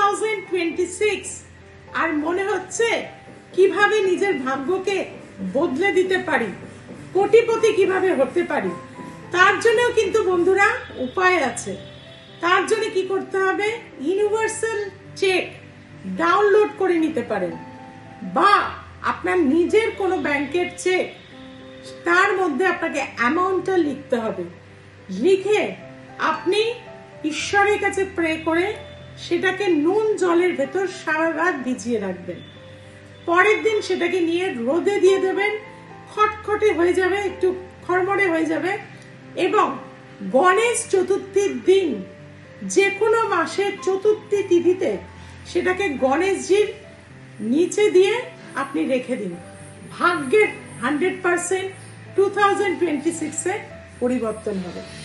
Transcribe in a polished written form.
2026 আর মনে হচ্ছে কিভাবে নিজের ভাগ্যকে বদলে দিতে পারি, কোটিপতি কিভাবে হতে পারি। তার জন্যও কিন্তু বন্ধুরা উপায় আছে। তার জন্য কি করতে হবে, ইউনিভার্সাল চেক ডাউনলোড করে নিতে পারেন, বা আপনার নিজের কোনো ব্যাংকের চেক, তার মধ্যে আপনাকে অ্যামাউন্টটা লিখতে হবে। লিখে আপনি ঈশ্বরের কাছে প্রে করে সেটাকে নুন জলের ভেতর সারা রাত ভিজিয়ে রাখবেন। পরের দিন সেটাকে নিয়ে রোদে দিয়ে দেবেন, খটখটে হয়ে যাবে, একটু খড়মড়ে হয়ে যাবে। এবং গণেশ চতুর্থীর দিন, যে কোনো মাসের চতুর্থী তিথিতে সেটাকে গণেশজির নিচে দিয়ে আপনি রেখে দিন। ভাগ্যের 100% 2026 এ পরিবর্তন হবে।